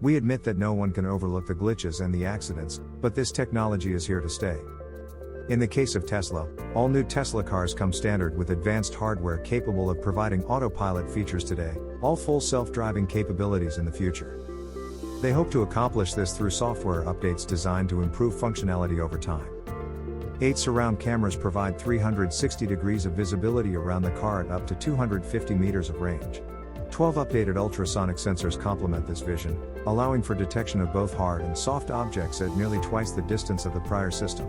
We admit that no one can overlook the glitches and the accidents, but this technology is here to stay. In the case of Tesla, all new Tesla cars come standard with advanced hardware capable of providing autopilot features today, all full self-driving capabilities in the future. They hope to accomplish this through software updates designed to improve functionality over time. 8 surround cameras provide 360 degrees of visibility around the car at up to 250 meters of range. 12 updated ultrasonic sensors complement this vision, allowing for detection of both hard and soft objects at nearly twice the distance of the prior system.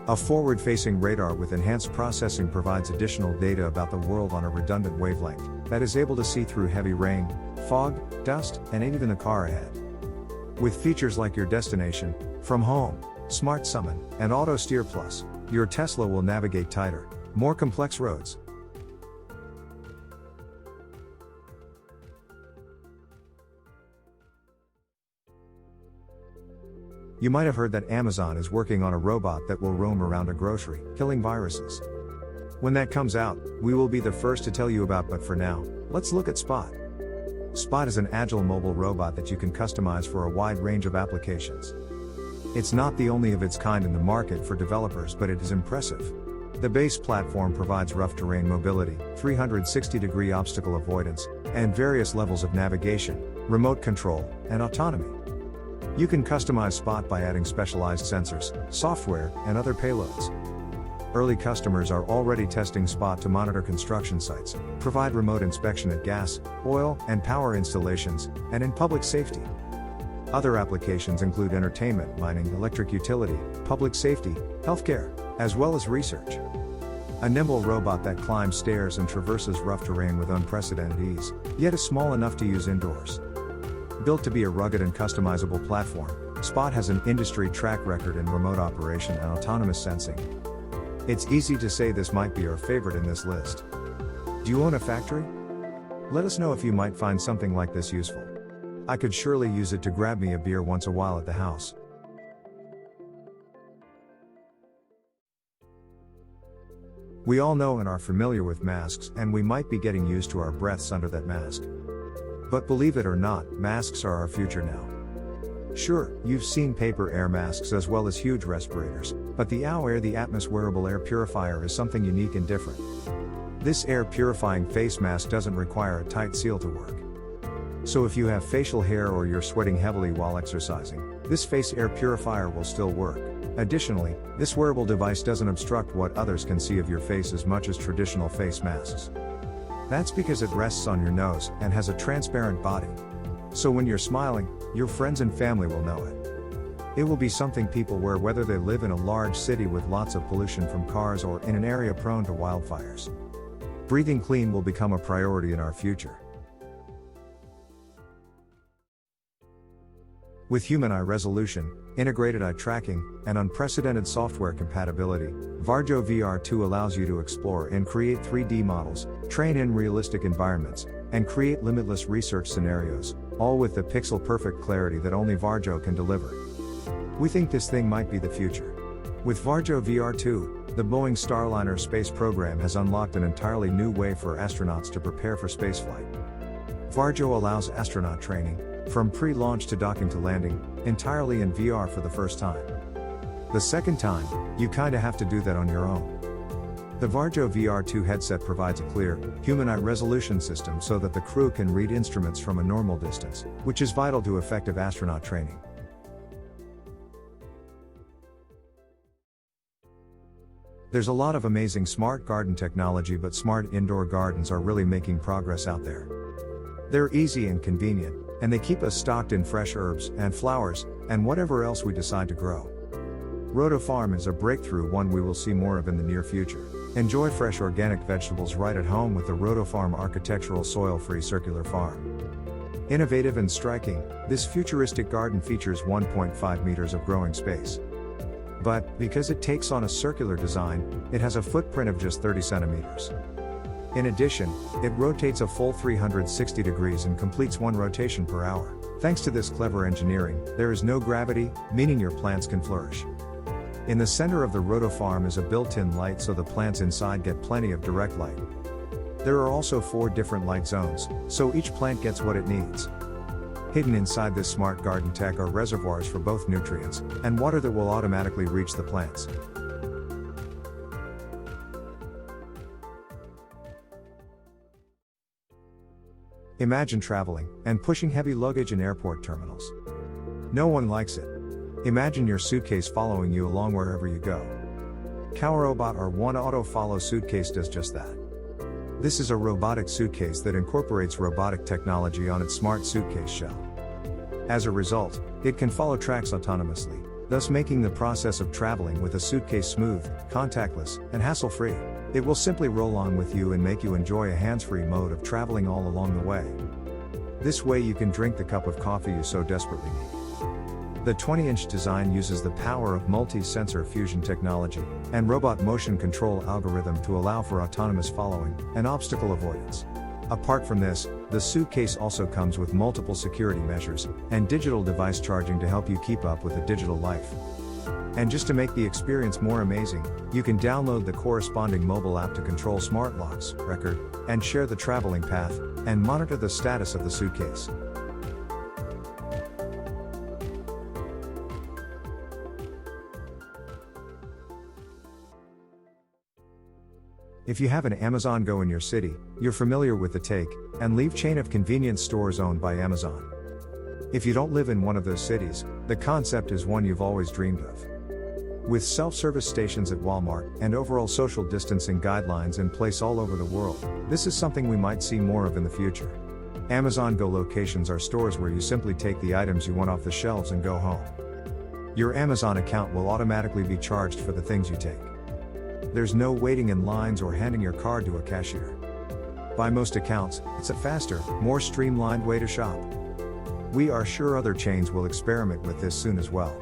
A forward-facing radar with enhanced processing provides additional data about the world on a redundant wavelength that is able to see through heavy rain, fog, dust, and even the car ahead. With features like Your Destination, From Home, Smart Summon, and Auto Steer Plus, your Tesla will navigate tighter, more complex roads. You might have heard that Amazon is working on a robot that will roam around a grocery, killing viruses. When that comes out, we will be the first to tell you about, but for now, let's look at Spot. Spot is an agile mobile robot that you can customize for a wide range of applications. It's not the only of its kind in the market for developers, but it is impressive. The base platform provides rough terrain mobility, 360-degree obstacle avoidance, and various levels of navigation, remote control, and autonomy. You can customize Spot by adding specialized sensors, software, and other payloads. Early customers are already testing Spot to monitor construction sites, provide remote inspection at gas, oil, and power installations, and in public safety. Other applications include entertainment, mining, electric utility, public safety, healthcare, as well as research. A nimble robot that climbs stairs and traverses rough terrain with unprecedented ease, yet is small enough to use indoors. Built to be a rugged and customizable platform, Spot has an industry track record in remote operation and autonomous sensing. It's easy to say this might be your favorite in this list. Do you own a factory? Let us know if you might find something like this useful. I could surely use it to grab me a beer once a while at the house. We all know and are familiar with masks, and we might be getting used to our breaths under that mask. But believe it or not, masks are our future now. Sure, you've seen paper air masks as well as huge respirators, but the Air the Atmos Wearable Air Purifier is something unique and different. This air purifying face mask doesn't require a tight seal to work. So if you have facial hair or you're sweating heavily while exercising, this face air purifier will still work. Additionally, this wearable device doesn't obstruct what others can see of your face as much as traditional face masks. That's because it rests on your nose and has a transparent body. So when you're smiling, your friends and family will know it. It will be something people wear whether they live in a large city with lots of pollution from cars or in an area prone to wildfires. Breathing clean will become a priority in our future. With human eye resolution, integrated eye tracking, and unprecedented software compatibility, Varjo VR2 allows you to explore and create 3D models, train in realistic environments, and create limitless research scenarios, all with the pixel-perfect clarity that only Varjo can deliver. We think this thing might be the future. With Varjo VR2, the Boeing Starliner space program has unlocked an entirely new way for astronauts to prepare for spaceflight. Varjo allows astronaut training, from pre-launch to docking to landing, entirely in VR for the first time. The second time, you kinda have to do that on your own. The Varjo VR2 headset provides a clear, human eye resolution system so that the crew can read instruments from a normal distance, which is vital to effective astronaut training. There's a lot of amazing smart garden technology, but smart indoor gardens are really making progress out there. They're easy and convenient, and they keep us stocked in fresh herbs and flowers, and whatever else we decide to grow. Rotofarm is a breakthrough, one we will see more of in the near future. Enjoy fresh organic vegetables right at home with the Rotofarm architectural soil-free circular farm. Innovative and striking, this futuristic garden features 1.5 meters of growing space. But, because it takes on a circular design, it has a footprint of just 30 centimeters. In addition, it rotates a full 360 degrees and completes one rotation per hour. Thanks to this clever engineering, there is no gravity, meaning your plants can flourish. In the center of the Rotofarm is a built-in light so the plants inside get plenty of direct light. There are also 4 different light zones, so each plant gets what it needs. Hidden inside this smart garden tech are reservoirs for both nutrients and water that will automatically reach the plants. Imagine traveling and pushing heavy luggage in airport terminals. No one likes it. Imagine your suitcase following you along wherever you go. CowRobot R1 Auto Follow Suitcase does just that. This is a robotic suitcase that incorporates robotic technology on its smart suitcase shell. As a result, it can follow tracks autonomously, thus making the process of traveling with a suitcase smooth, contactless, and hassle-free. It will simply roll on with you and make you enjoy a hands-free mode of traveling all along the way. This way you can drink the cup of coffee you so desperately need. The 20-inch design uses the power of multi-sensor fusion technology and robot motion control algorithm to allow for autonomous following and obstacle avoidance. Apart from this, the suitcase also comes with multiple security measures and digital device charging to help you keep up with a digital life. And just to make the experience more amazing, you can download the corresponding mobile app to control smart locks, record, and share the traveling path, and monitor the status of the suitcase. If you have an Amazon Go in your city, you're familiar with the take and leave chain of convenience stores owned by Amazon. If you don't live in one of those cities, the concept is one you've always dreamed of. With self-service stations at Walmart and overall social distancing guidelines in place all over the world, this is something we might see more of in the future. Amazon Go locations are stores where you simply take the items you want off the shelves and go home. Your Amazon account will automatically be charged for the things you take. There's no waiting in lines or handing your card to a cashier. By most accounts, it's a faster, more streamlined way to shop. We are sure other chains will experiment with this soon as well.